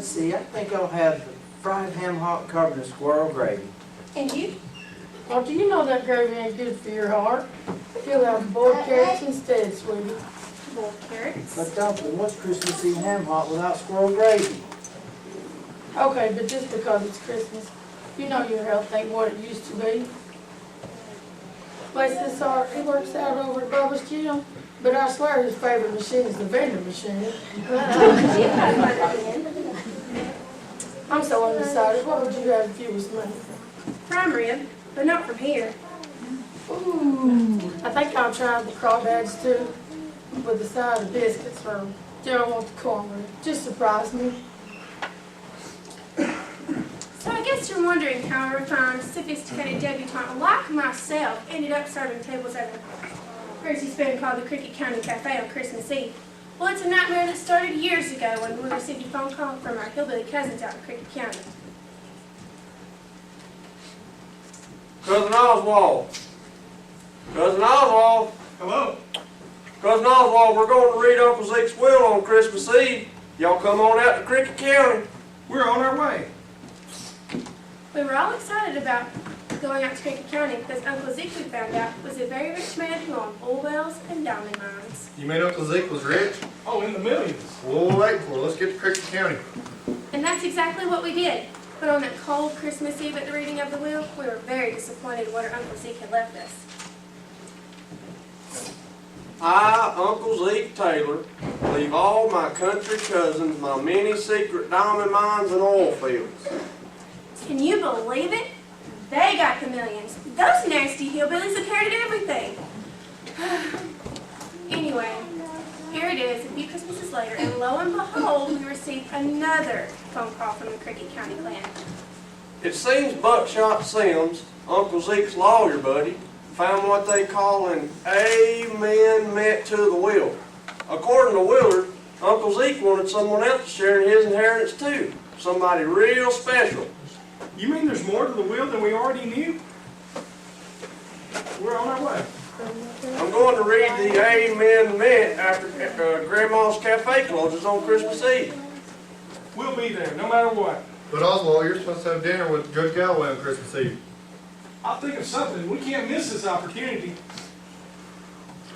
Let's see, I think I'll have the fried ham hock covered in squirrel gravy. And you? Oh, do you know that gravy ain't good for your heart? You'll have boiled carrots instead, sweetie. Boiled carrots. But Dumpling, what's Christmas Eve ham hock without squirrel gravy? Okay, but just because it's Christmas, you know your health ain't what it used to be. Bless his heart, he works out over at Bubba's gym, but I swear his favorite machine is the vending machine. I'm so undecided. What would you have if you was me? Prime rib, but not from here. Ooh, I think I'll try the crawdads too, with a side of biscuits, or do I want the cornbread? Just surprise me. So I guess you're wondering how a refined, sophisticated debutante like myself ended up serving tables at a crazy spin called the Cricket County Cafe on Christmas Eve. Well, it's a nightmare that started years ago when we received a phone call from our hillbilly cousins out in Cricket County. Cousin Oswald. Cousin Oswald. Hello. Cousin Oswald, we're going to read Uncle Zeke's will on Christmas Eve. Y'all come on out to Cricket County. We're on our way. We were all excited about going out to Cricket County because Uncle Zeke, we found out, was a very rich man who owned oil wells and diamond mines. You mean Uncle Zeke was rich? Oh, in the millions. What we're waiting for. Let's get to Cricket County. And that's exactly what we did. But on that cold Christmas Eve at the reading of the will, we were very disappointed what our Uncle Zeke had left us. I, Uncle Zeke Taylor, leave all my country cousins my many secret diamond mines and oil fields. Can you believe it? They got the millions. Those nasty hillbillies inherited everything. Anyway, here it is, a few Christmases later, and lo and behold, we received another phone call from the Cricket County clan. It seems Buckshot Sims, Uncle Zeke's lawyer buddy, found what they call an amendment to the will. According to Willard, Uncle Zeke wanted someone else to share in his inheritance too. Somebody real special. You mean there's more to the will than we already knew? We're on our way. I'm going to read the amendment after Grandma's Cafe closes on Christmas Eve. We'll be there, no matter what. But Oswald, you're supposed to have dinner with Judge Galloway on Christmas Eve. I'll think of something. We can't miss this opportunity.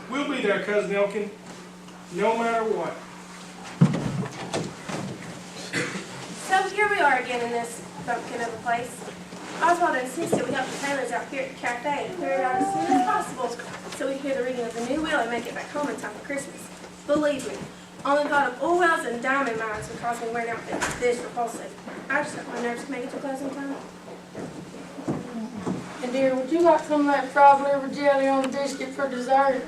We'll be there, Cousin Elkin, no matter what. So here we are again in this bumpkin of a place. Oswald insisted we help the Taylors out here at the cafe and clear it out as soon as possible so we can hear the reading of the new will and make it back home in time for Christmas. Believe me, only the thought of oil wells and diamond mines would cause me wearing out this repulsive. I just hope my nerves can make it to closing time. And dear, would you like some of that frog liver jelly on the biscuit for dessert?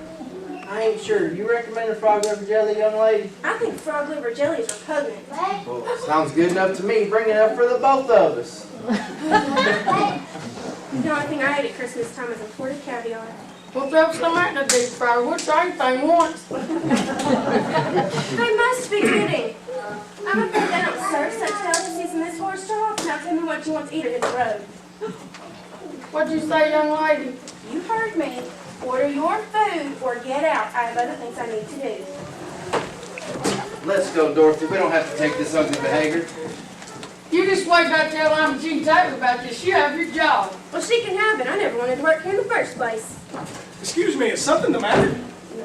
I ain't sure. You recommend a frog liver jelly, young lady? I think frog liver jelly is repugnant. Well, sounds good enough to me. Bring it up for the both of us. The only thing I ate at Christmas time is imported caviar. We'll throw some out in the deep fryer. We'll try anything once. I must be kidding. I'm afraid they don't serve such delicacies in this horse stall. Now tell me what you want to eat or hit the road. What'd you say, young lady? You heard me. Order your food or get out. I have other things I need to do. Let's go, Dorothy. We don't have to take this ugly behavior. You just wait back till I'm Jean Taylor about this. You have your job. Well, she can have it. I never wanted to work here in the first place. Excuse me, is something the matter?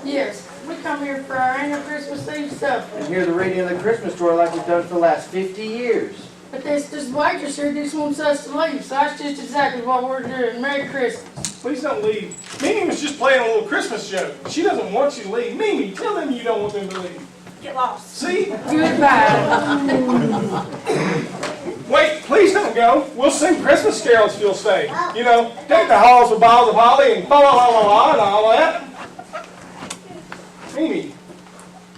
Yes, we come here for our annual Christmas Eve supper. And hear the reading of the Christmas story like we've done for the last 50 years. But this waitress here just wants us to leave, so that's just exactly what we're doing. Merry Christmas. Please don't leave. Mimi was just playing a little Christmas joke. She doesn't want you to leave. Mimi, tell them you don't want them to leave. Get lost. See? Goodbye. Wait, please don't go. We'll sing Christmas carols if you'll stay. You know, deck the halls with boughs of holly and fa la la la la and all that. Mimi,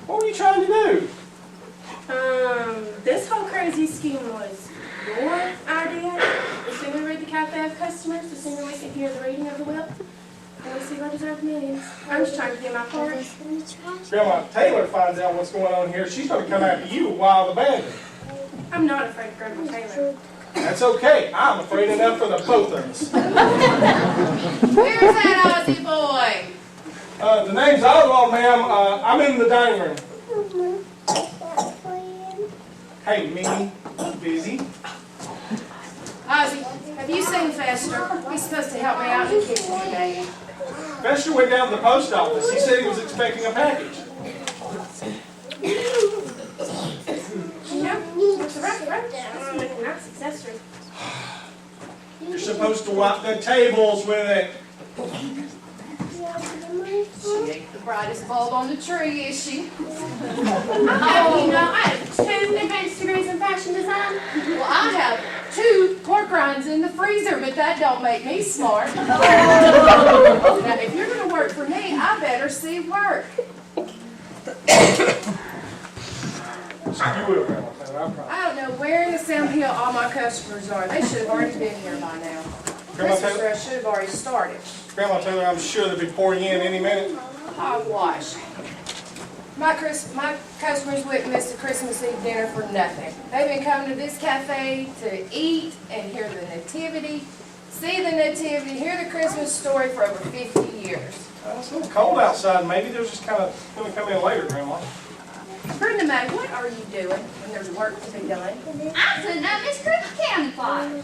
what were you trying to do? This whole crazy scheme was your idea. The sooner we read the cafe of customers, the sooner we can hear the reading of the will. And we'll see what deserves millions. I'm just trying to do my part. Grandma Taylor finds out what's going on here. She's going to come after you with wild abandon. I'm not afraid of Grandma Taylor. That's okay. I'm afraid enough for the both of us. Where's that Aussie boy? The name's Oswald, ma'am. I'm in the dining room. Hey, Mimi, busy? Ozzy, have you seen Fester? He's supposed to help me out in the kitchen today. Fester went down to the post office. He said he was expecting a package. Yep, that's the right. That's make a nice accessory. You're supposed to wipe the tables with it. She ain't the brightest bulb on the tree, is she? How do you know I have 2 advanced degrees in fashion design? Well, I have 2 pork rinds in the freezer, but that don't make me smart. Now, if you're gonna work for me, I better see work. You will, Grandma Taylor, I promise. I don't know where in the Sam Hill all my customers are. They should have already been here by now. Grandma Christmas Taylor? rush should have already started. Grandma Taylor, I'm sure they'll be pouring in any minute. Hogwash. My customers wouldn't miss the Christmas Eve dinner for nothing. They've been coming to this cafe to eat and hear the nativity, see the nativity, hear the Christmas story for over 50 years. It's a little cold outside. Maybe they're just kind of going to come in later, Grandma. Brenda Mae, what are you doing when there's work to be done? I'm putting up Miss Cricket County plot.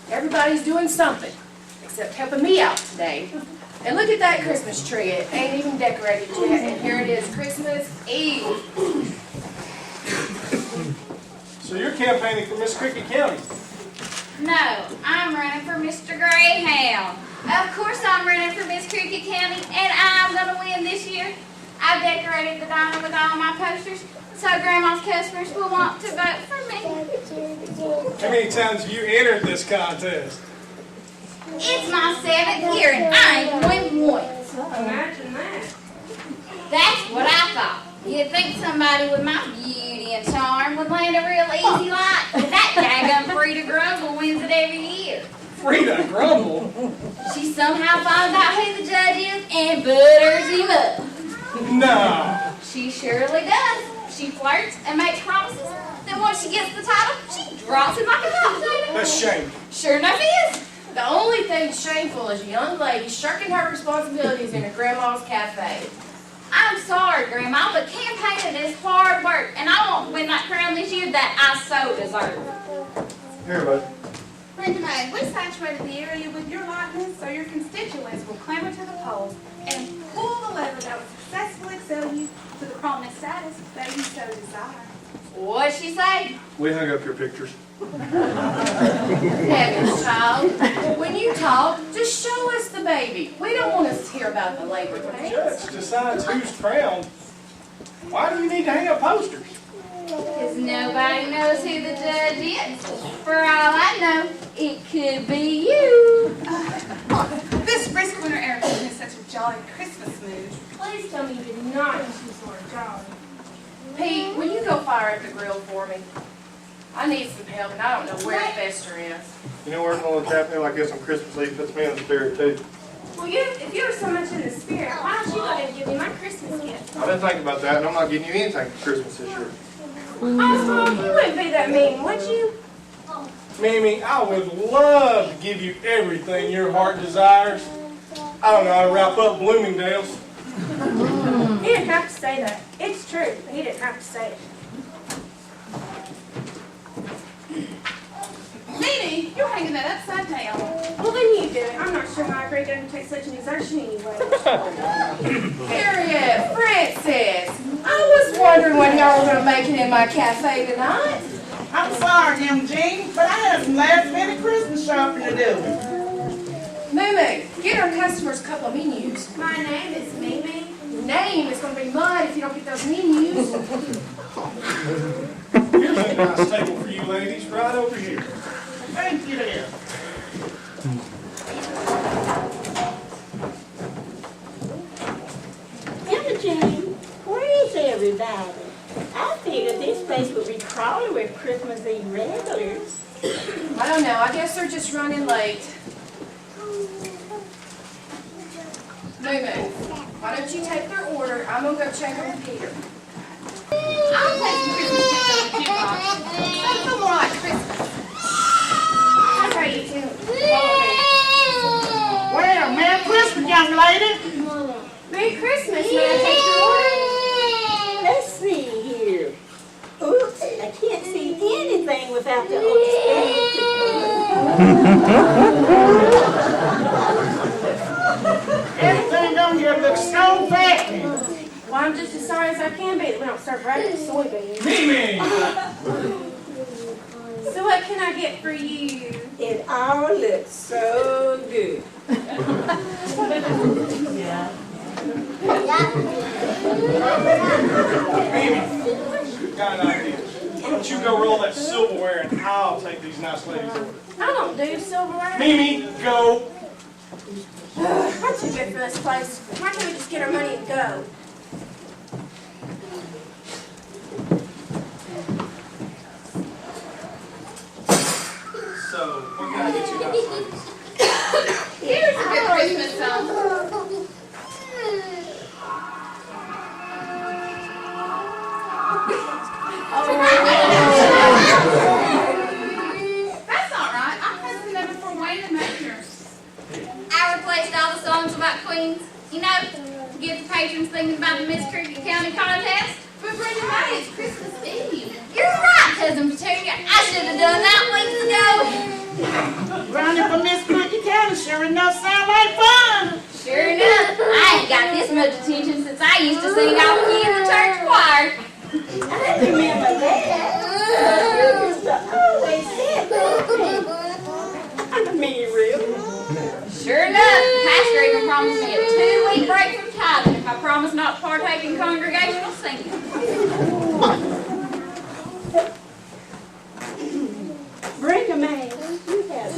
Everybody's doing something, except helping me out today. And look at that Christmas tree. It ain't even decorated yet, and here it is, Christmas Eve. So you're campaigning for Miss Cricket County. No, I'm running for Mr. Greyhound. Of course I'm running for Miss Cricket County, and I'm going to win this year. I've decorated the diner with all my posters, so Grandma's customers will want to vote for me. How many times have you entered this contest? It's my 7th year, and I ain't won once. Imagine that. That's what I thought. You'd think somebody with my beauty and charm would land a real easy lot, but that daggum Frida Grumble wins it every year. Frida Grumble? She somehow finds out who the judge is and butters him up. No. She surely does. She flirts and makes promises. Then once she gets the title, she drops him like a hot potato. That's shameful. Sure enough is. The only thing shameful is a young lady shirking her responsibilities in her grandma's cafe. I'm sorry, Grandma, but campaigning is hard work, and I won't win that crown this year that I so deserve. Here, bud. Brenda Mae, we saturated the area with your likeness so your constituents will clamor to the polls and pull the lever that will successfully excel you to the prominent status that you so desire. What'd she say? We hung up your pictures. Heavens, child. When you talk, just show us the baby. We don't want us to hear about the labor The pains. judge decides who's crowned. Why do you need to hang up posters? Because nobody knows who the judge is. For all I know, it could be you. This brisk winter air is such a jolly Christmas mood. Please tell me you did not use the word jolly. Pete, will you go fire up the grill for me? I need some help, and I don't know where Fester is. You know, working on a happening like this on Christmas Eve puts me in the spirit too. Well, if you were so much in the spirit, why don't you go ahead and give me my Christmas gift? I've been thinking about that, and I'm not getting you anything for Christmas this year. Oswald, you wouldn't be that mean, would you? Mimi, I would love to give you everything your heart desires. I don't know how to wrap up Bloomingdale's. He didn't have to say that. It's true, but he didn't have to say it. Mimi, you're hanging that upside down. Well, then you do it. I'm not sure how I agreed to undertake such an exertion anyway. Harriet, Francis, I was wondering what y'all were going to make it in my cafe tonight. I'm sorry, Jean, but I have some last-minute Christmas shopping to do. Mimi, get our customers a couple of menus. My name is Mimi. Your name is going to be mud if you don't get those menus. Here's a nice table for you ladies, right over here. Thank you, dear. Emma Jane, where is everybody? I figured this place would be crawling with Christmas Eve regulars. I don't know. I guess they're just running late. Mimi, why don't you take their order? I'm going to go check on Peter. I'll take some Christmas gifts on the jukebox. That's so more like Christmas. That's how you do. Well, Merry Christmas, young lady. Merry Christmas. May I take your order? Let's see here. Ooh, Everything on here looks so fattening. Well, I'm just as sorry as I can be that we don't serve regular soybeans. Mimi! So what can I get for you? It all looks so good. Mimi, got an idea. Why don't you go roll that silverware and I'll take these nice ladies' orders. I don't do silverware. Mimi, go. I'm too good for this place. Why can't we just get our money and go? So, what can I get you nice ladies? Here's a good Christmas song. That's all right. I had them never for Wayne and Major. I replaced all the songs about queens, you know, to get the patrons thinking about the Miss Cricket County contest. But Brenda May, it's Christmas Eve. You're right, Cousin Petunia. I should have done that weeks ago. Running for Miss Cricket County sure enough sound like fun. Sure enough, I ain't got this much attention since I used to sing off key in the church choir. I remember that. You used to always say that. I mean, really? Sure enough, Pastor even promised me a 2-week break from tithing if I promised not to partake in congregational singing. Bring a man. You have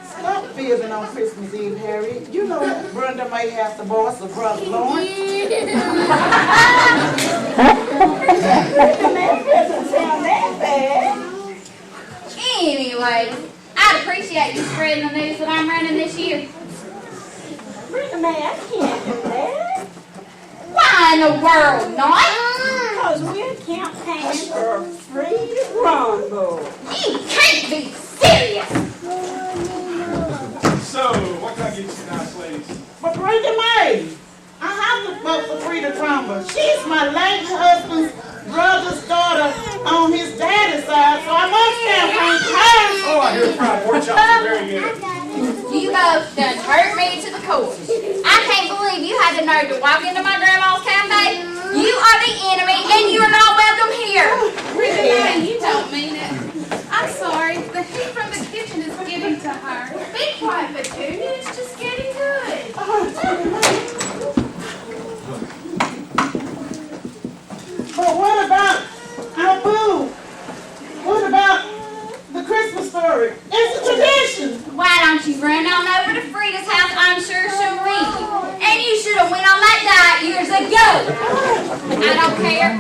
Stop fizzing on Christmas Eve, Harry. You know Brenda may have the voice of Brother Lawrence. Brenda May doesn't sound that bad. Anyway, I'd appreciate you spreading the news that I'm running this year. Brenda May, I can't do that. Why in the world not? Because we're campaigning for a free rumble. You can't be serious. So, what can I get you nice ladies? But Brenda May, I have to vote for Frida Trumbull. She's my late husband's brother's daughter on his daddy's side, so I must campaign for her. Oh, I hear fried pork chops are very good. You both done hurt me to the core. I can't believe you had the nerve to walk into my grandma's cafe. You are the enemy and you're not welcome here. Brenda May, you don't mean it. I'm sorry. The heat from the kitchen is getting to her. Be quiet, Petunia. It's just getting good. But what about our boo? What about the Christmas story? It's a tradition. Why don't you run on over to Frida's house? I'm sure she'll read you. And you should have went on that diet years ago. I don't care.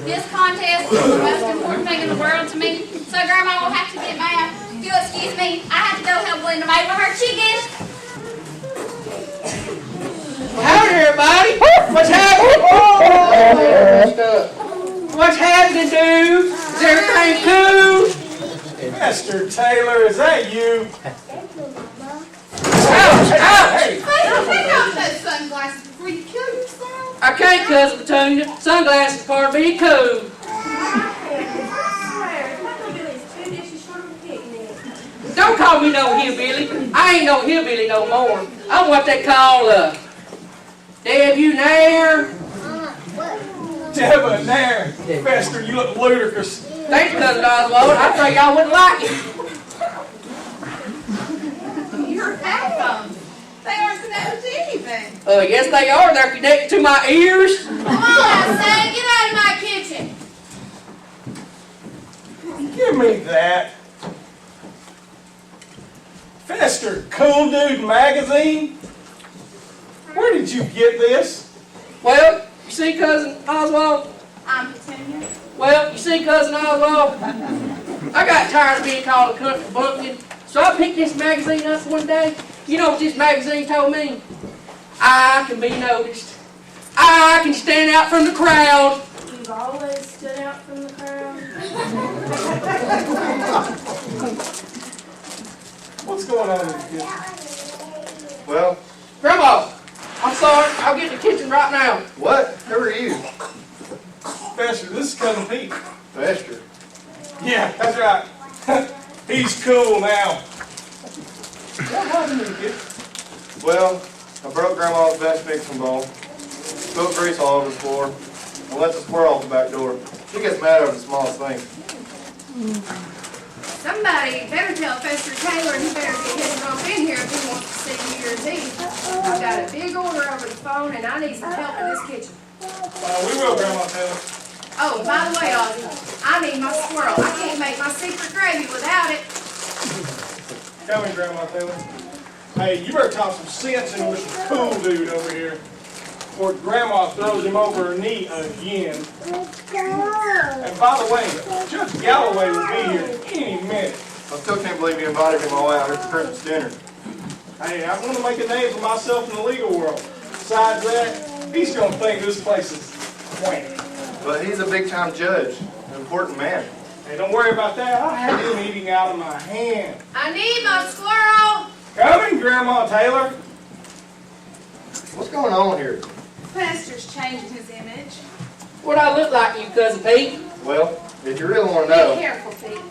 This contest is the most important thing in the world to me. So Grandma will have to get mad. If you'll excuse me, I have to go help Linda May with her chickens. Howdy, everybody. What's happening? What's happening, dude? Is everything cool? Mr. Taylor, is that you? Ouch, ouch. Hey, take off those sunglasses before you kill yourself. I can't, Cousin Petunia. Sunglasses part of being cool. Don't call me no hillbilly. I ain't no hillbilly no more. I'm what they call a debonair. Debonair. Fester, you look ludicrous. Thanks, Cousin Oswald. I thought y'all wouldn't like it. Your headphones. They aren't connected to anything. Yes they are. They're connected to my ears. Come on, I say, get out of my kitchen. Give me that. Fester, Cool Dude Magazine? Where did you get this? Well, you see, Cousin Oswald? I'm Petunia. Well, you see, Cousin Oswald? I got tired of being called a country bumpkin, so I picked this magazine up one day. You know what this magazine told me? I can be noticed. I can stand out from the crowd. You've always stood out from the crowd. What's going on in the kitchen? Well, Grandma, I'm sorry. I'll get in the kitchen right now. what? Who are you? Fester, this is Cousin Pete. Fester. Yeah, that's right. He's cool now. What happened to the kid? Well, I broke Grandma's best mixing bowl, spilled grease all over the floor, and let the squirrel out the back door. She gets mad over the smallest thing. Somebody better tell Fester Taylor he better get his rump in here if he wants to see New Year's Eve. I've got a big order over the phone and I need some help in this kitchen. We will, Grandma Taylor. Oh, and by the way, Ozzy, I need my squirrel. I can't make my secret gravy without it. Come in, Grandma Taylor. Hey, you better talk some sense into Mr. Cool Dude over here, before Grandma throws him over her knee again. And by the way, Judge Galloway will be here any minute. I still can't believe you invited him all out here for Christmas dinner. Hey, I want to make a name for myself in the legal world. Besides that, he's going to think this place is quaint. But he's a big-time judge, an important man. Hey, don't worry about that. I had him eating out of my hand. I need my squirrel. Come in, Grandma Taylor. What's going on here? Fester's changing his image. What I look like, you cousin Pete? Well, if you really want to Be know, careful, Pete.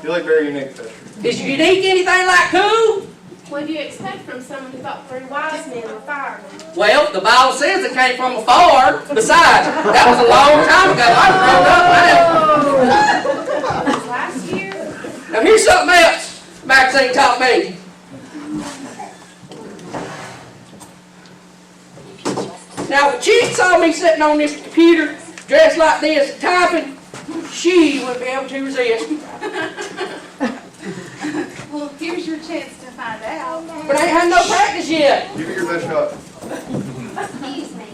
you look very unique, Fester. Is you unique anything like Cool? What do you expect from someone who thought 3 wise men were firemen? Well, the Bible says it came from afar. Besides, that was a long time ago. I grown up now. Last year? Now here's something else Maxine taught me. Now, if a chick saw me sitting on this computer, dressed like this, typing, she wouldn't be able to resist. Well, here's your chance to find out. But I ain't had no practice yet. Give it your best shot. Excuse me.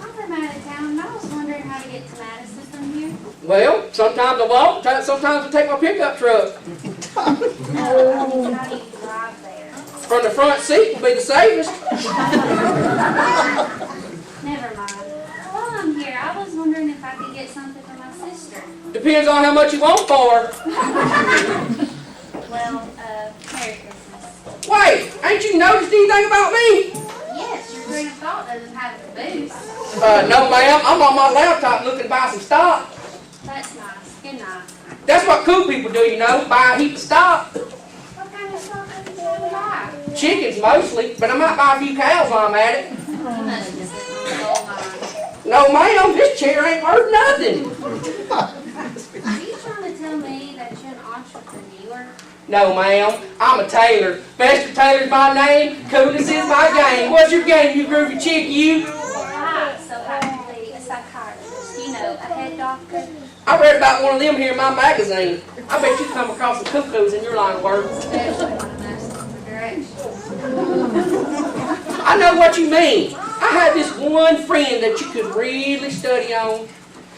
I'm from out of town, and I was wondering how to get to Madison from here. Well, sometimes I walk, sometimes I take my pickup truck. No, I mean, how do you drive there? From the front seat will be the safest. Never mind. While I'm here, I was wondering if I could get something for my sister. Depends on how much you want for her. Well, Merry Christmas. Wait, ain't you noticed anything about me? Yes, your train of thought doesn't have a boost. No ma'am, I'm on my laptop looking to buy some stock. That's nice. Good night. That's what cool people do, you know, buy a heap of stock. What kind of stock are you trying to buy? Chickens mostly, but I might buy a few cows while I'm at it. You must be sitting on the gold mine. No ma'am, this chair ain't worth nothing. Are you trying to tell me that you're an entrepreneur? No ma'am, I'm a tailor. Fester Taylor's my name, coolness is my game. What's your game, you groovy chick, you? I so happen to be a psychiatrist, you know, a head doctor. I read about one of them here in my magazine. I bet you come across some cuckoos in your line of work. Especially when I'm asking for directions. I know what you mean. I had this one friend that you could really study on.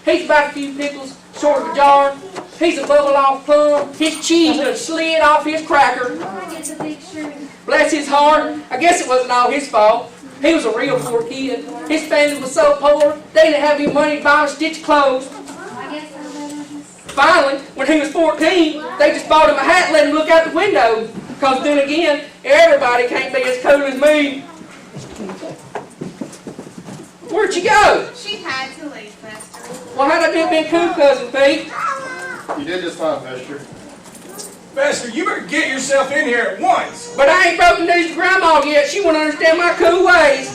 He's about a few pickles, short of a jar. He's a bubble off plum. His cheese done slid off his cracker. I get the picture. Bless his heart. I guess it wasn't all his fault. He was a real poor kid. His family was so poor, they didn't have any money to buy a stitch of clothes. I guess I better just... Finally, when he was 14, they just bought him a hat and let him look out the window. Because then again, everybody can't be as cool as me. Where'd you go? She had to leave, Fester. Well, how'd I do being cool, Cousin Pete? You did just fine, Fester. Fester, you better get yourself in here at once. But I ain't broken news to Grandma yet. She won't understand my cool ways.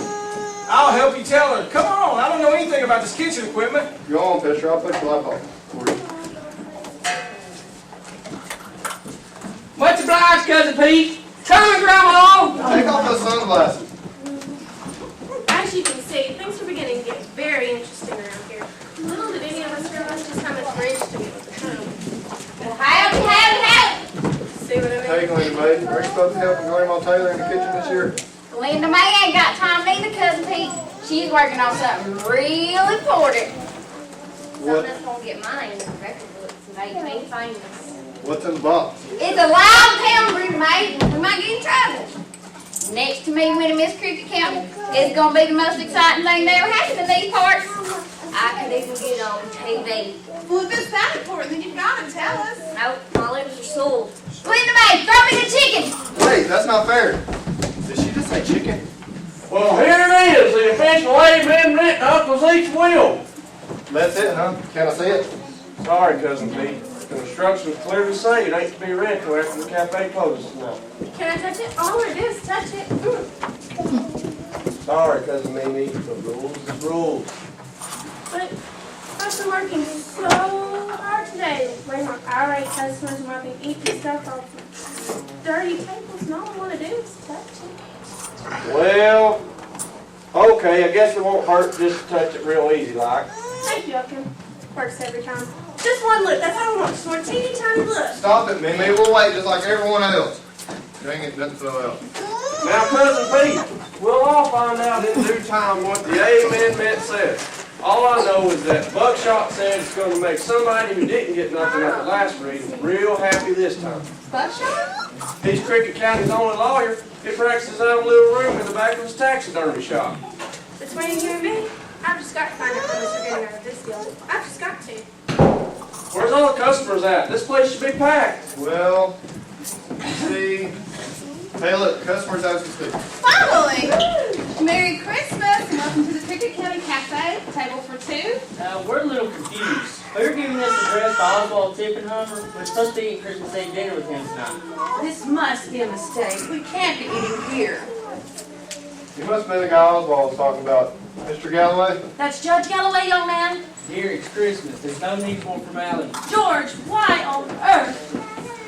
I'll help you tell her. Come on, I don't know anything about this kitchen equipment. Go on, Fester. I'll put your life off for you. Much obliged, Cousin Pete. Coming, Grandma. Take off those sunglasses. As you can see, things are beginning to get very interesting around here. Little did any of us realize just how much rich to be able to come. Well, howdy. See what I mean? Hey, Glenda, baby. Are you supposed to help Grandma Taylor in the kitchen this year? Linda May ain't got time neither, Cousin Pete. She's working on something real important. What? Something that's gonna get mine in the record books and make me famous. What's in the box? It's a live tambourine, mate. We might get in trouble. Next to me winning Miss Cricket County is gonna be the most exciting thing that ever happened in these parts. I could even get on TV. Well, if it's that important, then you've got to tell us. Nope, my lips are sore. Linda May, throw me the chicken. Wait, that's not fair. Did she just say chicken? Well, here it is, the official amendment to Uncle Zeke's will. That's it, huh? Can I see it? Sorry, Cousin Pete. The instructions clearly say it ain't to be read till after the cafe closes tonight. Can I touch it? All I want to do is touch it. Sorry, Cousin Mimi, the rules is rules. But I've been working so hard today. Waiting on irate customers, mopping empty stuff off dirty tables, and all I want to do is touch it. Well, okay, I guess it won't hurt just to touch it real easy like. Thank you, Elkin. Works every time. Just one look, that's all I want. Just one teeny tiny look. Stop it, Mimi. We'll wait just like everyone else. Dang it, nothing so else. Now, Cousin Pete, we'll all find out in due time what the amendment says. All I know is that Buckshot said it's going to make somebody who didn't get nothing at the last reading real happy this time. Buckshot? He's Cricket County's only lawyer. He practices out of a little room in the back of his taxidermy shop. Between you and me, I've just got to find out how much you're getting out of this deal. I've just got to. Where's all the customers at? This place should be packed. Well, see. Hey, look, customers ask to speak. Finally! Merry Christmas and welcome to the Cricket County Cafe, table for two. We're a little confused. We're giving this address to Oswald Tippenhammer. We're supposed to eat Christmas Eve dinner with him tonight. This must be a mistake. We can't be eating here. You must have been the guy Oswald was talking about. Mr. Galloway? That's Judge Galloway, young man. Dear, it's Christmas. There's no need for formality. George, why on earth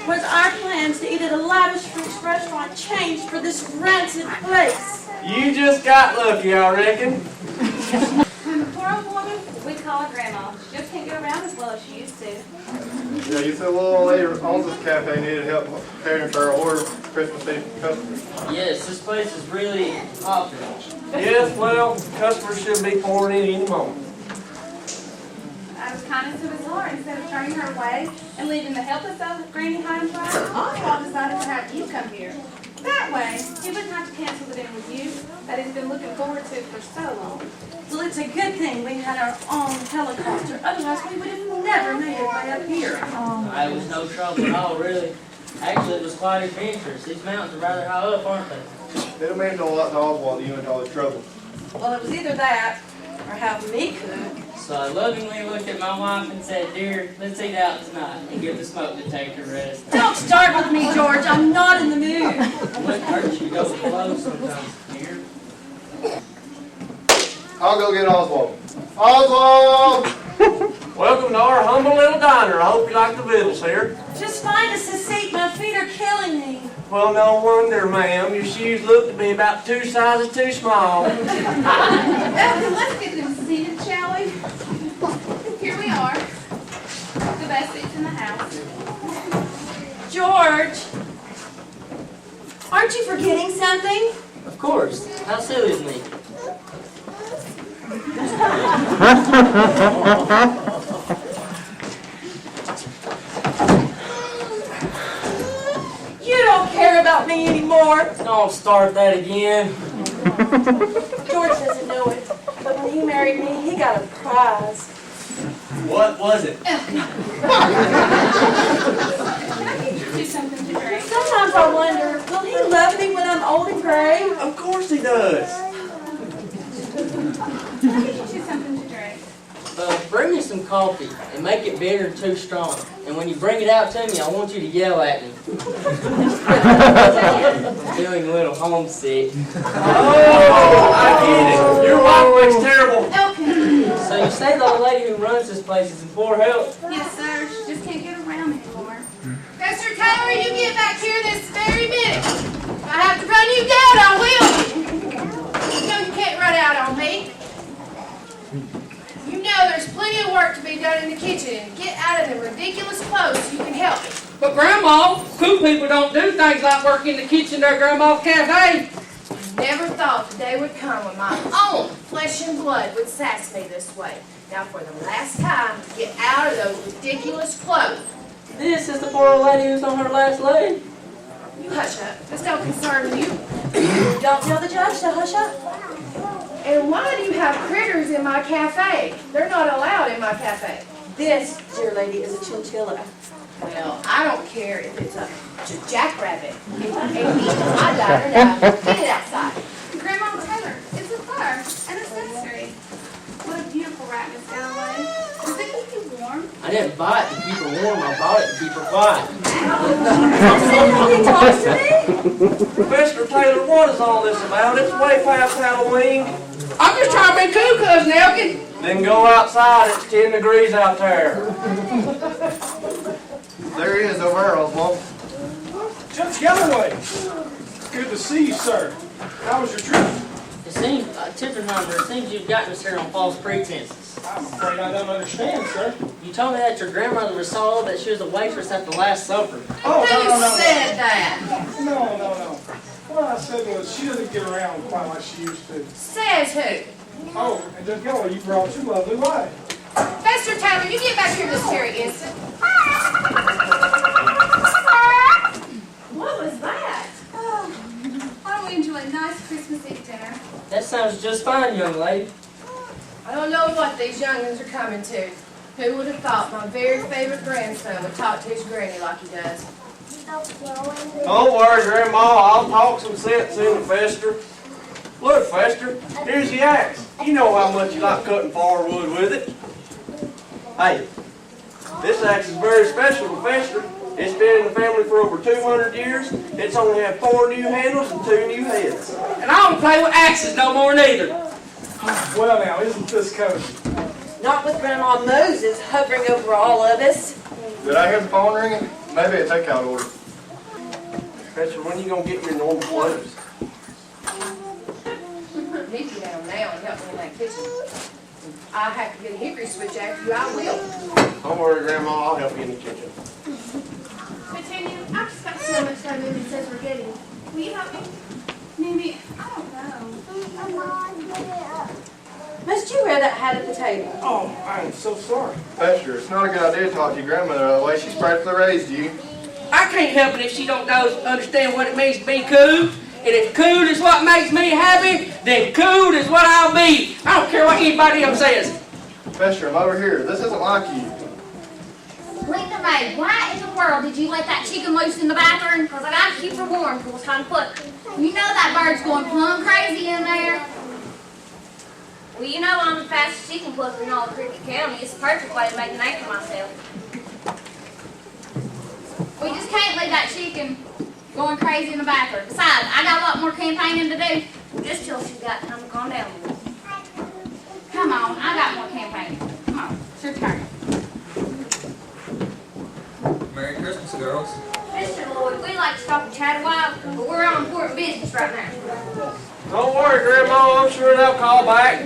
was our plans to eat at a lavish French restaurant changed for this rancid place? You just got lucky, I reckon. And the poor old woman, we call her Grandma. She just can't get around as well as she used to. Yeah, you said a little old lady who owns this cafe needed help preparing for our order for Christmas Eve customers. Yes, this place is really popular. Yes, well, customers should be pouring in any moment. Out of kindness of his heart, instead of turning her away and leaving the helpless old granny high and dry, Oswald decided to have you come here. That way, he wouldn't have to cancel the dinner with you that he's been looking forward to for so long. Well, it's a good thing we had our own helicopter. Otherwise, we would have never made it way up here. It was no trouble at all, really. Actually, it was quite adventurous. These mountains are rather high up, aren't they? They don't mean a lot to Oswald, you into all this trouble. Well, it was either that or have me cook. So I lovingly looked at my wife and said, "Dear, let's eat out tonight and give the smoke detector a rest." Don't start with me, George. I'm not in the mood. What hurts you go slow sometimes, dear. I'll go get Oswald. Oswald! Welcome to our humble little diner. I hope you like the victuals here. Just find us a seat. My feet are killing me. Well, no wonder, ma'am. Your shoes look to be about 2 sizes too small. Well, let's get them seated, shall we? Here we are. The best seats in the house. George, aren't you forgetting something? Of course. How silly is me? You don't care about me anymore. Don't start that again. George doesn't know it, but when he married me, he got a prize. What was it? Can I get you something to drink? Sometimes I wonder, will he love me when I'm old and gray? Of course he does. Can I get you something to drink? Bring me some coffee and make it bitter and too strong. And when you bring it out to me, I want you to yell at me. I'm feeling a little homesick. Oh, I get it. Your wife looks terrible. Elkin. So you say the old lady who runs this place is in poor health? Yes, sir. She just can't get around anymore. Mr. Taylor, you get back here this very minute. If I have to run you down, I will. You know you can't run out on me. You know there's plenty of work to be done in the kitchen, and get out of them ridiculous clothes so you can help me. But Grandma, cool people don't do things like work in the kitchen at Grandma's cafe. Never thought the day would come when my own flesh and blood would sass me this way. Now for the last time, get out of those ridiculous clothes. This is the poor old lady who's on her last leg. You hush up. This don't concern you. Don't tell the judge to hush up. And why do you have critters in my cafe? They're not allowed in my cafe. This, dear lady, is a chinchilla. Well, I don't care if it's a jackrabbit. If you ain't eating my diner now, get it outside. Grandma Taylor, it's a fur, an accessory. What a beautiful rat, Miss Galloway. Does it keep you warm? I I didn't buy it to keep her warm, I bought it to keep her quiet. He talks to me. Mr. Taylor, what is all this about? It's way past Halloween. I'm just trying to be cool, Cousin Elkin. Then go outside, it's 10 degrees out there. There he is over there, Oswald. Judge Galloway, good to see you, sir. How was your trip? It seems, Tippenheimer, it seems you've gotten us here on false pretenses. I'm afraid I don't understand, sir. You told me that your grandmother was so old that she was a waitress at the Last Supper. Oh, Who said that? No. What I said was she doesn't get around quite like she used to. Says who? Oh, and Judge Galloway, you brought your lovely wife. Fester Taylor, you get back here this very instant. What was that? Oh, why don't we enjoy a nice Christmas Eve dinner? That sounds just fine, young lady. I don't know what these youngins are coming to. Who would have thought my very favorite grandson would talk to his granny like he does? Don't worry, Grandma, I'll talk some sense into Fester. Look, Fester, here's the axe. You know how much you like cutting firewood with it. Hey, this axe is very special to Fester. It's been in the family for over 200 years. It's only had 4 new handles and 2 new heads. And I don't play with axes no more neither. Well now, isn't this cozy? Not with Grandma Moses hovering over all of us. Did I hear the phone ringing? Maybe a takeout order. Fester, when are you going to get your normal clothes? You need to get down now and help me in that kitchen. I have to get a hickory switch after you, I will. Don't worry, Grandma, I'll help you in the kitchen. Petunia, I've just got so much that Mimi says we're getting. Will you help me? Mimi, I don't know. Must you wear that hat at the table? Oh, I am so sorry. Fester, it's not a good idea to talk to your grandmother that way. She's practically raised you. I can't help it if she don't understand what it means to be cool. And if cool is what makes me happy, then cool is what I'll be. I don't care what anybody else says. Fester, I'm over here. This isn't like you. Linda May, why in the world did you let that chicken loose in the bathroom? Because I gotta keep her warm because it's time to pluck her. You know that bird's going plumb crazy in there. Well, you know I'm the fastest chicken plucker in all of Cricket County. It's the perfect way to make a name for myself. We just can't leave that chicken going crazy in the bathroom. Besides, I got a lot more campaigning to do. Just till she's got time to calm down a little. Come on, I got more campaigning. Come on, it's your turn. Merry Christmas, girls. Mr. Lloyd, we like to stop and chat a while, but we're on important business right now. Don't worry, Grandma, I'm sure they'll call back.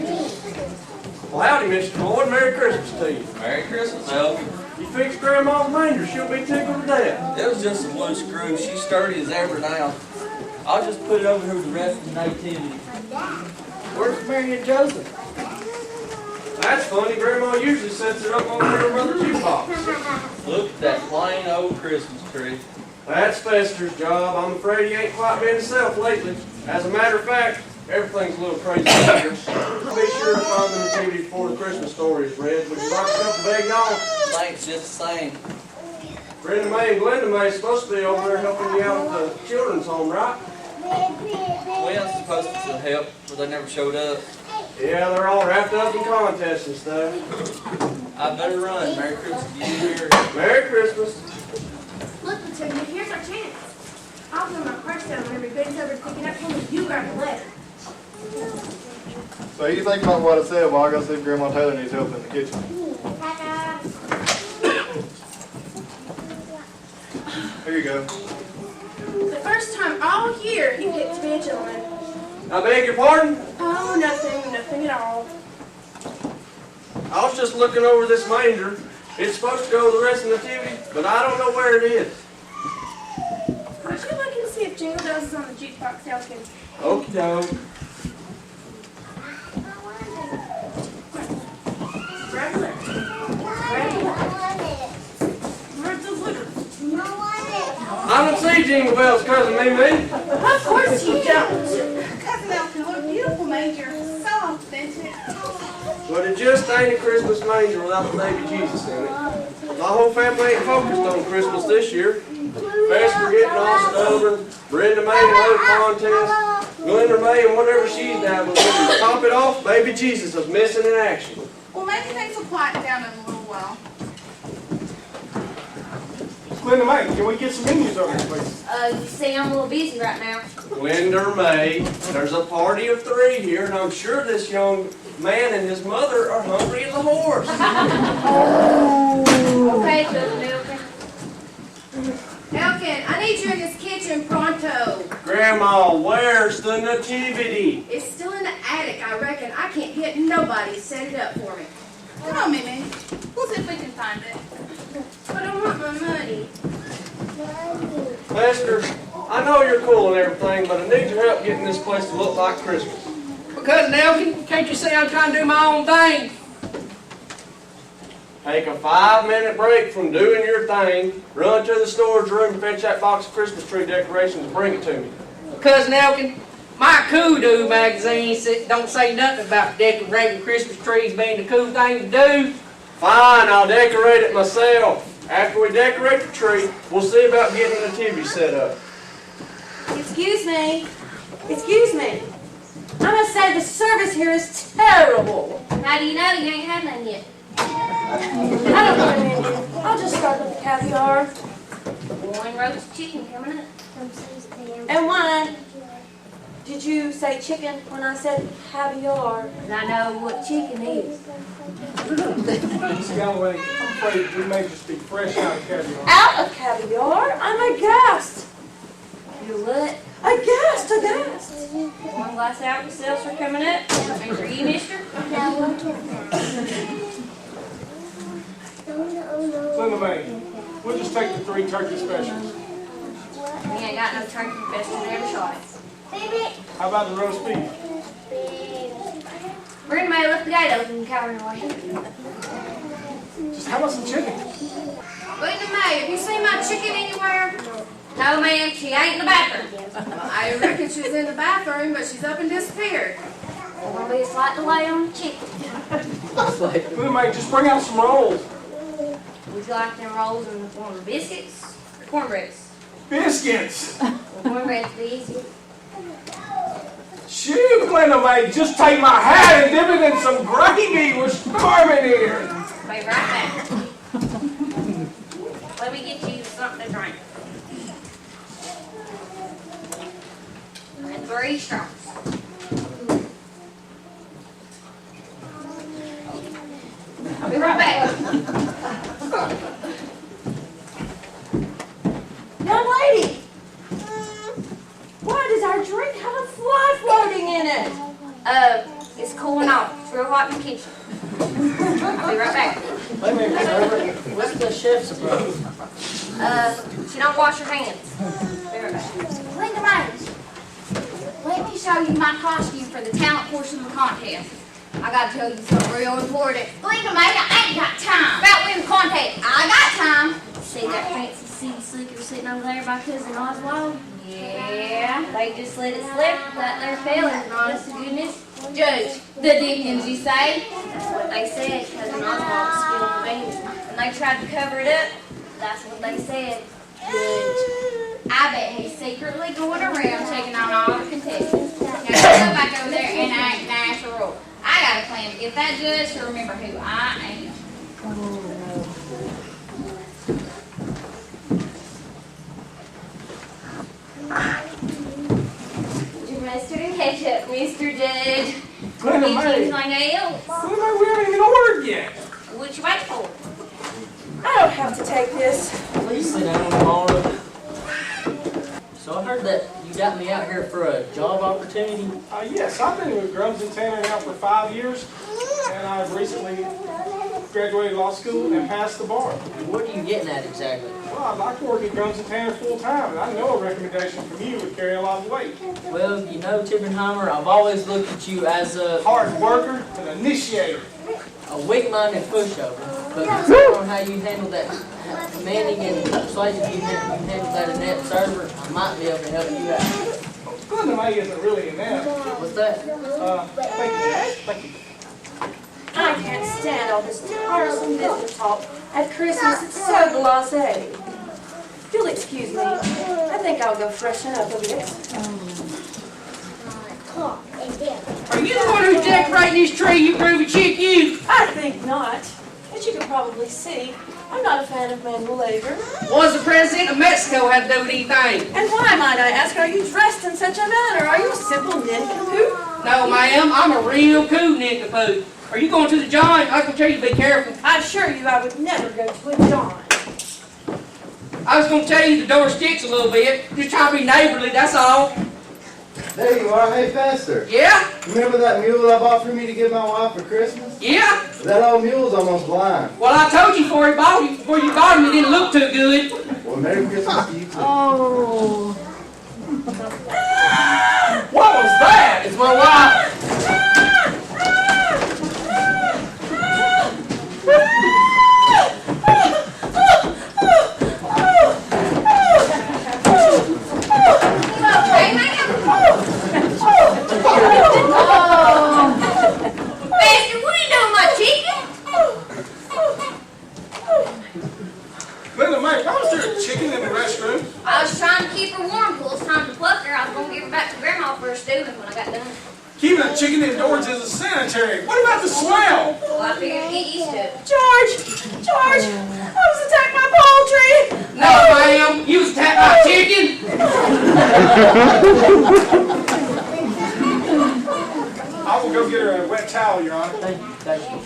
Well, howdy, Mr. Lloyd. Merry Christmas to you. Merry Christmas, Elton. You fixed Grandma's manger. She'll be tickled to death. It was just a loose screw. She's sturdy as ever now. I'll just put it over here with the rest of the nativity. Where's Mary and Joseph? That's funny. Grandma usually sets it up on her mother's jukebox. Look at that plain old Christmas tree. That's Fester's job. I'm afraid he ain't quite been himself lately. As a matter of fact, everything's a little crazy here. Be sure to find the nativity before the Christmas story is read. Would you like a cup of eggnog? Thanks, just the same. Brenda May and Glenda May is supposed to be over there helping you out at the children's home, right? Gwen's supposed to help, but they never showed up. Yeah, they're all wrapped up in contests and stuff. I better run. Merry Christmas to you here. Merry Christmas. Look, Petunia, here's our chance. I'll put my crush down when everybody's over picking up home and you grab the letter. So you think about what I said while I go see if Grandma Taylor needs help in the kitchen. Here you go. The first time all year he picked to be a gentleman. I beg your pardon? Oh, nothing at all. I was just looking over this manger. It's supposed to go with the rest of the nativity, but I don't know where it is. Would you look and see if Jingle Bells is on the jukebox, Elkin? Okie doke. Grab the letter. Grab the letter. I don't see Jingle Bells, Cousin Mimi. Of course you don't. Cousin Elton, what a beautiful manger. So authentic. But it just ain't a Christmas manger without the baby Jesus in it. My whole family ain't focused on Christmas this year. Fester getting all stubborn, Brenda May in other contests, Glenda May and whatever she's down with. To top it off, baby Jesus is missing in action. Well, maybe things will quiet down in a little while. Linda May, can we get some menus over here, please? You see, I'm a little busy right now. Linda May, there's a party of 3 here, and I'm sure this young man and his mother are hungry as a horse. Okay, Cousin Elkin. Elkin, I need you in this kitchen pronto. Grandma, where's the nativity? It's still in the attic, I reckon. I can't get nobody to set it up for me. Come on, Mimi. We'll see if we can find it. But I want my money. Lester, I know you're cool and everything, but I need your help getting this place to look like Christmas. Because Nelson, can't you see I'm trying to do my own thing? Take a 5-minute break from doing your thing, run to the storage room and fetch that box of Christmas tree decorations and bring it to me. Cousin Elkin, my Kudu magazine don't say nothing about decorating Christmas trees being the cool thing to do. Fine, I'll decorate it myself. After we decorate the tree, we'll see about getting the nativity set up. Excuse me. Excuse me. I must say the service here is terrible. How do you know you ain't had none yet? I don't know, Mandy. I'll just start with the caviar. One roast chicken coming up. And wine. Did you say chicken when I said caviar? And I know what chicken is. Miss Galloway, I'm afraid we may just be fresh out of caviar. Out of caviar? I'm aghast. You're what? Aghast, aghast. One glass out seltzer coming up. And for you, mister? Linda May, we'll just take the 3 turkey specials. We ain't got no turkey best in every shot. How about the roast beef? Brenda May left the gate open in Calvary, Washington. Just how about some chicken? Brenda May, have you seen my chicken anywhere? No, ma'am, she ain't in the bathroom. I reckon she's in the bathroom, but she's up and disappeared. There's gonna be a slight delay on the chicken. Linda May, just bring out some rolls. Would you like them rolls in the form of biscuits or cornbreads? Biscuits. Well, cornbreads be easy. Shoot, Linda May, just take my hat and dip it in some gravy. We're starving here. Be right back. Let me get you something to drink. And 3 straws. I'll be right back. Young lady. Why does our drink have a fly floating in it? It's cooling off. It's real hot in the kitchen. I'll be right back. Wait a minute, server. What's the chef supposed? She don't wash her hands. Be right back. Linda May, let me show you my costume for the talent portion of the contest. I gotta tell you something real important. Linda May, I ain't got time. About winning the contest, I got time. See that fancy sea slicker sitting over there by Cousin Oswald? Yeah, they just let it slip that their feelings, honest to goodness. Judge, the Dickens, you say? That's what they said. Cousin Oswald spilled the beans. And they tried to cover it up. That's what they said. Judge, I bet he's secretly going around checking on all the contestants. Now go back over there and act natural. I got a plan to get that judge to remember who I am. Your mustard and ketchup, Mr. Judge. Linda May. Anything else? Linda May, we haven't even ordered yet. What you wait for? I don't have to take this. Please sit down, Laura. So I heard that you got me out here for a job opportunity. Yes, I've been with Grums and Tanner now for 5 years, and I've recently graduated law school and passed the bar. What are you getting at exactly? Well, I'd like to work at Grums and Tanner full time, and I know a recommendation from you would carry a lot of weight. Well, you know, Tippenheimer, I've always looked at you as a Hard worker, an initiator. weak-minded pushover. But depending on how you handle that commanding and persuasive you handle that inept server, I might be able to help you out. Linda May isn't really inept. What's that? Thank you. Thank you. I can't stand all this tiresome business talk at Christmas. It's so blasé. If you'll excuse me, I think I'll go freshen up a bit. Are you the one who's decorating this tree, you groovy chick, you? I think not. As you can probably see, I'm not a fan of manual labor. What does the president of Mexico have to do with anything? And why, might I ask, are you dressed in such a manner? Are you a simple nincompoop? No, ma'am, I'm a real cool nincompoop. Are you going to the John? I can tell you to be careful. I assure you I would never go to a John. I was going to tell you the door sticks a little bit. Just trying to be neighborly, that's all. There you are. Hey, Fester. Yeah? Remember that mule I bought for me to give my wife for Christmas? Yeah? That old mule's almost blind. Well, I told you before you bought him, it didn't look too good. Well, Merry Christmas to you too. Oh. What was that? It's my wife. Bastard, what are you doing with my chicken? Linda May, why was there a chicken in the restroom? I was trying to keep her warm till it's time to pluck her. I was going to give her back to Grandma for a stewing when I got done. Keeping a chicken indoors isn't sanitary. What about the smell? Well, I figured to get used to it. George! George! I was attacked by poultry! No, ma'am, you was tapping my chicken. I will go get her a wet towel, Your Honor. Thank you.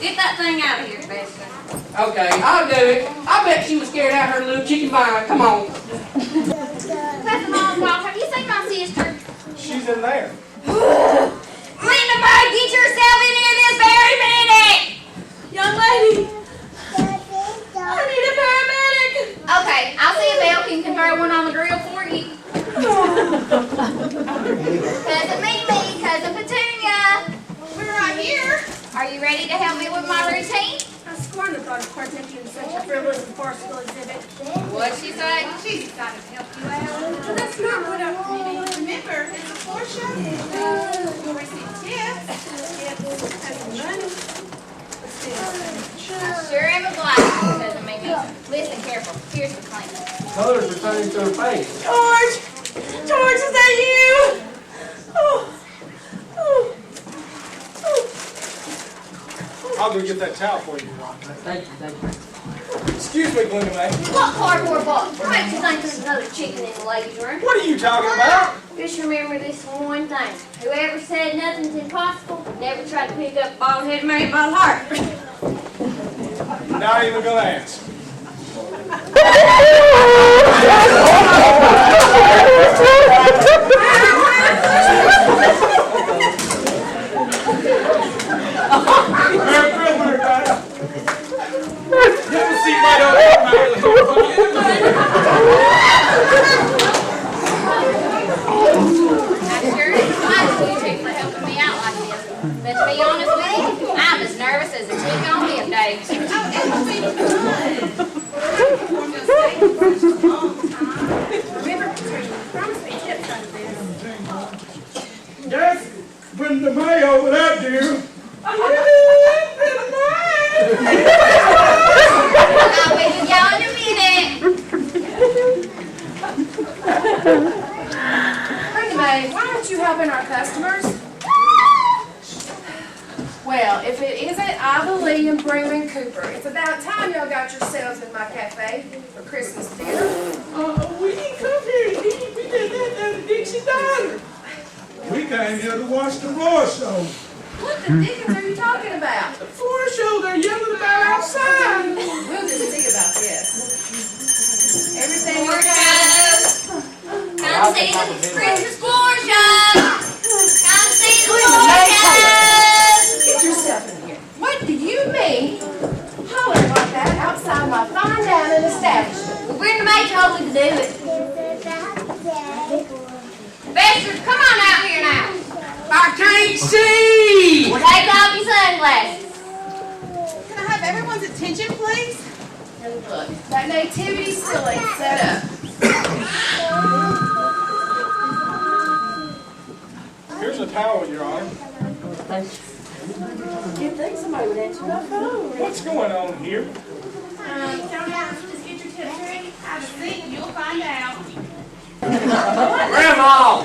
Get that thing out of here, Bastard. Okay, I'll do it. I bet she was scared out of her little chicken vine. Come on. Cousin Oswald, have you seen my sister? She's in there. Linda May, get yourself in here this very minute! Young lady! I need a paramedic! Okay, I'll see if Elle can throw one on the grill for you. Cousin Mimi, Cousin Petunia. We're right here. Are you ready to help me with my routine? I scorn the thought of partaking in such a frivolous and farcical exhibit. What'd she say? She's excited to help you out. But that's not what I mean. Remember, it's a floor show. You'll receive tips. Yes, that's money. I sure am obliged, Cousin Mimi. Listen careful. Here's the plan. Colors returning to her face. George! George, is that you? Oh. Oh. I'll go get that towel for you, Your Honor. Thank you. Excuse me, Linda May. What cardboard box? What makes you think there's another chicken in the ladies' room? What are you talking about? Just remember this one thing. Whoever said nothing's impossible never tried to pick up a bald-headed man by the heart. Not even gonna ask. Have a seat right over here, Marilyn. I sure am glad you two for helping me out like this. But to be honest with you, I'm as nervous as a chicken on hip day. Oh, it'll be fun. We're gonna stay for such a long time. Remember, Patricia, promise me tips out of this. Yes, Linda May over that, dear. I'll be with y'all in a minute. Linda May, why aren't you helping our customers? Well, if it isn't Ivy Lee and Bremen Cooper, it's about time y'all got yourselves in my cafe for Christmas dinner. We didn't come here to eat. We did that at the Dixie Diner. We came here to watch the Roy Show. What the dickens are you talking about? The floor show they're yelling about outside. We'll just see about this. Everything Floor okay? show. Come see the Christmas floor show. Come see the floor show. Get yourself in here. What do you mean hollering like that outside my fine dining establishment? Well, Brenda May told me to do it. Bastard, come on out here now. I can't see! Take off your sunglasses. Can I have everyone's attention, please? Look, that nativity still ain't set up. Here's a towel, Your Honor. Thank you. You'd think somebody would answer my phone. What's going on here? Don't ask, just get your tips ready. Have a seat, and you'll find out. Grandma!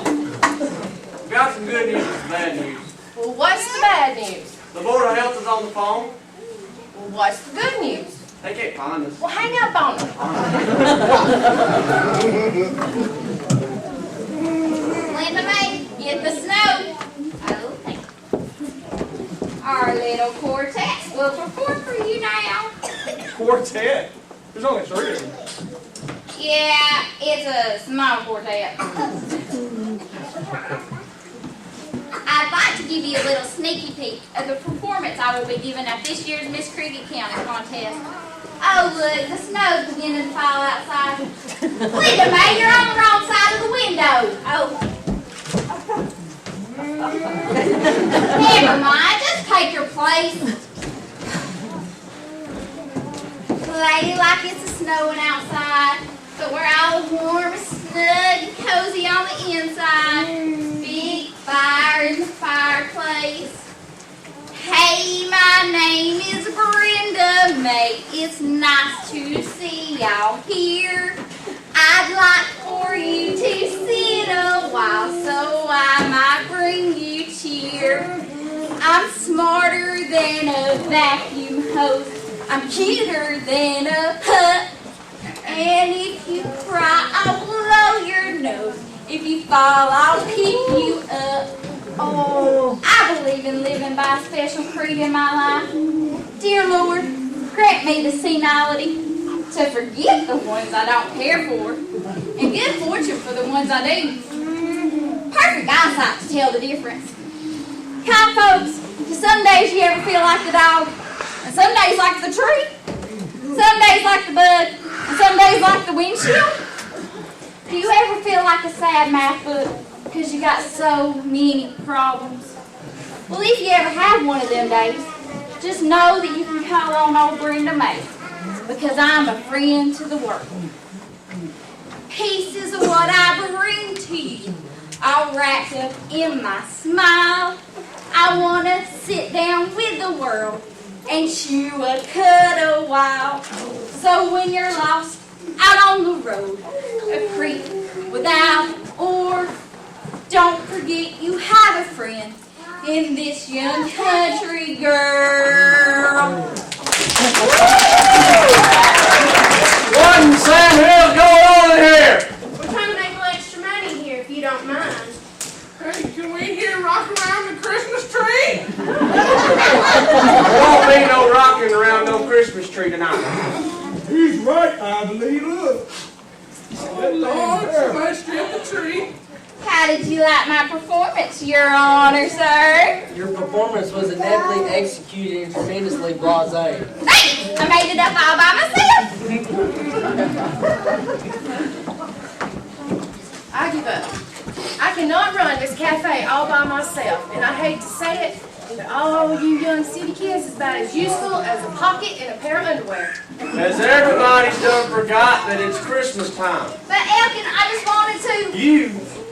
Got some good news and some bad news. Well, what's the bad news? The Board of Health is on the phone. Well, Well, what's the good news? They can't find us. Well, hang up on them. Linda May, get the snow. Okay. Our little quartet will perform for you now. Quartet? There's only 3 of them. Yeah, it's a small quartet. I'd like to give you a little sneaky peek of the performance I will be giving at this year's Miss Cricket County contest. Oh look, the snow's beginning to fall outside. Linda May, you're on the wrong side of the window. Oh. Never mind, just take your place. Play like it's snowing outside, but we're all warm and snug and cozy on the inside. Big fire in the fireplace. Hey, my name is Brenda May. It's nice to see y'all here. I'd like for you to sit a while so I might bring you cheer. I'm smarter than a vacuum hose. I'm cuter than a pup. And if you cry, I'll blow your nose. If you fall, I'll pick you up. Oh, I believe in living by a special creed in my life. Dear Lord, grant me the senility to forget the ones I don't care for, and good fortune for the ones I do. Perfect eyesight to tell the difference. Kind folks, do some days you ever feel like the dog, and some days like the tree, some days like the bug, and some days like the windshield? Do you ever feel like a sad math book because you got so many problems? Well, if you ever have one of them days, just know that you can call on old Brenda May, because I'm a friend to the world. Peace is what I bring to you, all wrapped up in my smile. I want to sit down with the world and chew a cud a while. So when you're lost out on the road, a creek without or don't forget you have a friend in this young country girl. What in Sam Hill's going on in here? We're trying to make a little extra money here, if you don't mind. Hey, can we hear rock around the Christmas tree? There won't be no rocking around no Christmas tree tonight. He's right, I believe. Look. Lord, somebody stripped the tree. How did you like my performance, Your Honor, sir? Your performance was ineptly executed and tremendously blasé. Hey, I made it up all by myself. I give up. I cannot run this cafe all by myself, and I hate to say it, but all you young city kids is about as useful as a pocket and a pair of underwear. Has everybody done forgot that it's Christmas time? But Elkin, I just wanted to.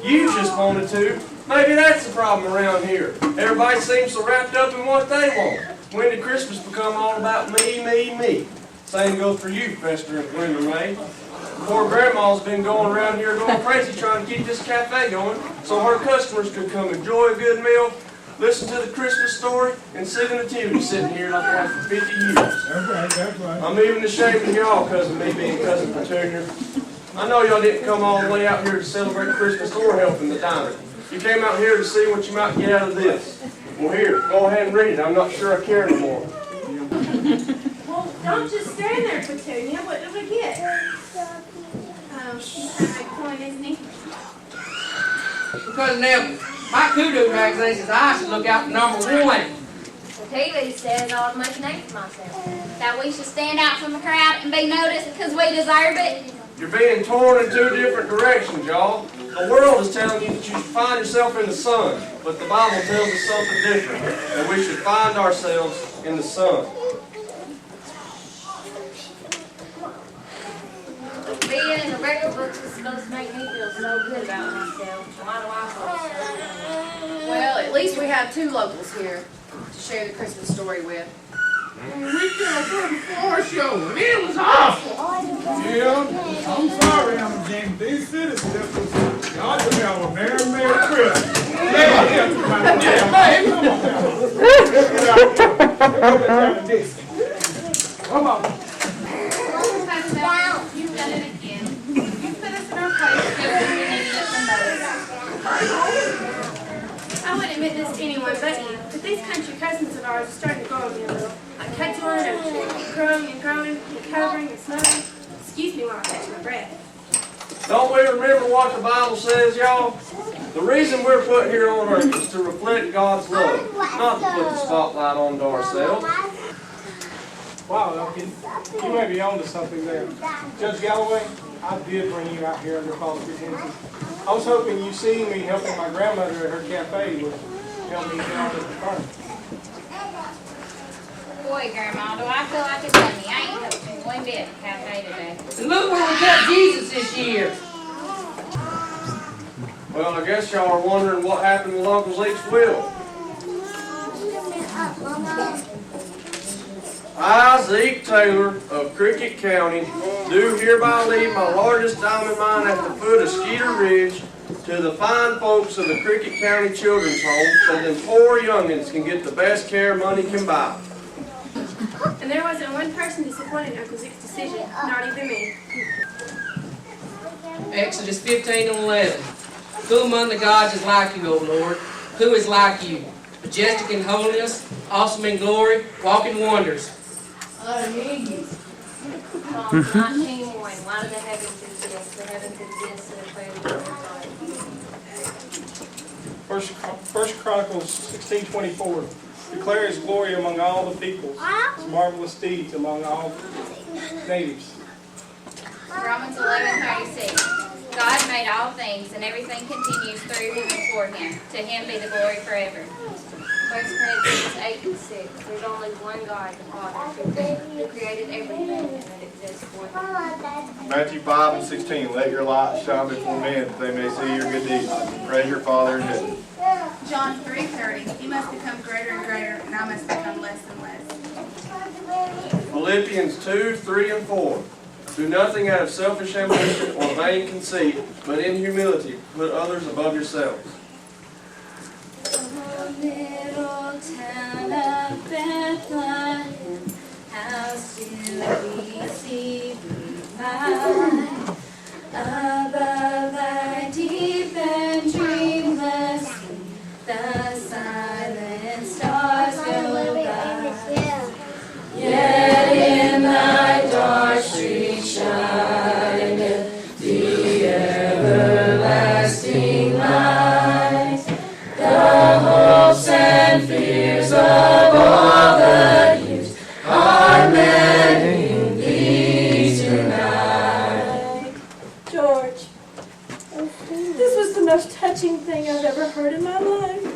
You just wanted to. Maybe that's the problem around here. Everybody seems so wrapped up in what they want. When did Christmas become all about me, me, me? Same goes for you, Fester and Brenda May. Poor Grandma's been going around here going crazy trying to keep this cafe going so her customers could come enjoy a good meal, listen to the Christmas story, and see the nativity sitting here like that for 50 years. That's right. I'm even ashamed of y'all because of me being Cousin Petunia. I know y'all didn't come all the way out here to celebrate Christmas or help in the diner. You came out here to see what you might get out of this. Well, here, go ahead and read it. I'm not sure I care anymore. Well, don't just stand there, Petunia. What did we get? He's trying to make a point, isn't he? Because now, my kudu magazine says I should look out for number 1. The TV says I ought to make a name for myself. That we should stand out from the crowd and be noticed because we deserve it. You're being torn in 2 different directions, y'all. The world is telling you that you should find yourself in the sun, but the Bible tells us something different, that we should find ourselves in the sun. Being in the regular books is supposed to make me feel so good about myself. Why do I feel so? Well, at least we have 2 locals here to share the Christmas story with. We came for the floor show, and it was awful. Yeah, I'm sorry, I'm James. These citizens, y'all just have a Merry Christmas. Come on down. Let's get out here. Let's get out here. admit this to anyone but you, but these country cousins of ours are starting to grow on me a little. Like Cutulin and growing and growing and covering and smothering. Excuse me while I catch my breath. Don't we remember what the Bible says, y'all? The reason we're put here on earth is to reflect God's love, not to put the spotlight on ourselves. Wow, Elkin, you may be on to something there. Judge Galloway, I did bring you out here under false pretenses. I was hoping you seeing me helping my grandmother at her cafe would help me get on this department. Boy, Grandma, do I feel like a dummy. I ain't helping one bit at the cafe today. And look where we got Jesus this year. Well, I guess y'all are wondering what happened with Uncle Zeke's will. I, Zeke Taylor of Cricket County, do hereby leave my largest diamond mine at the foot of Skeeter Ridge to the fine folks of the Cricket County Children's Home so them poor youngins can get the best care money can buy. And there wasn't one person disappointed in Uncle Zeke's decision, not even me. Exodus 15 and 11. Who among the gods is like you, O Lord? Who is like you? Majestic in holiness, awesome in glory, walking wonders. Psalm 19:1. Why do the heavens exist? The heavens exist to declare the glory of God. First Chronicles 16:24. Declare his glory among all the peoples, his marvelous deeds among all natives. Romans 11:36. God made all things, and everything continues through him and for him. To him be the glory forever. 1 Corinthians 8:6. There's only one God, the Father, who created everything and it exists for him. Matthew 5:16. Let your light shine before men, that they may see your good deeds. Praise your Father in heaven. John 3:30. You must become greater and greater, and I must become less and less. Philippians 2:3 and 4. Do nothing out of selfish ambition or vain conceit, but in humility put others above yourselves. Little town of Bethlehem, how still we see thee lie, above thy deep and dreamless sea, the silent stars go by. Yet in thy dark street shineth the everlasting light. The hopes and fears of all the years are met in thee tonight. George, this was the most touching thing I've ever heard in my life.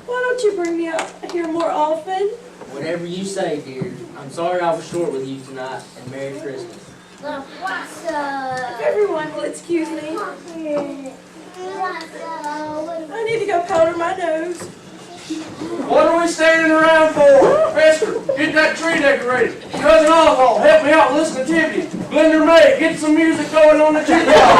Why don't you bring me out here more often? Whatever you say, dear. I'm sorry I was short with you tonight, and Merry Christmas. If everyone will excuse me. I need to go powder my nose. What are we standing around for? Fester, get that tree decorated. Cousin Oswald, help me out with this nativity. Glenda May, get some music going on the jukebox.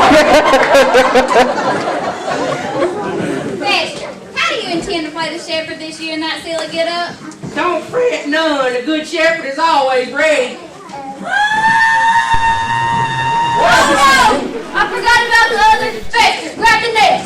Fester, how do you intend to play the shepherd this year in that silly get-up? Don't fret none. A good shepherd is always ready. Oh, I forgot about the other. Fester, grab the net.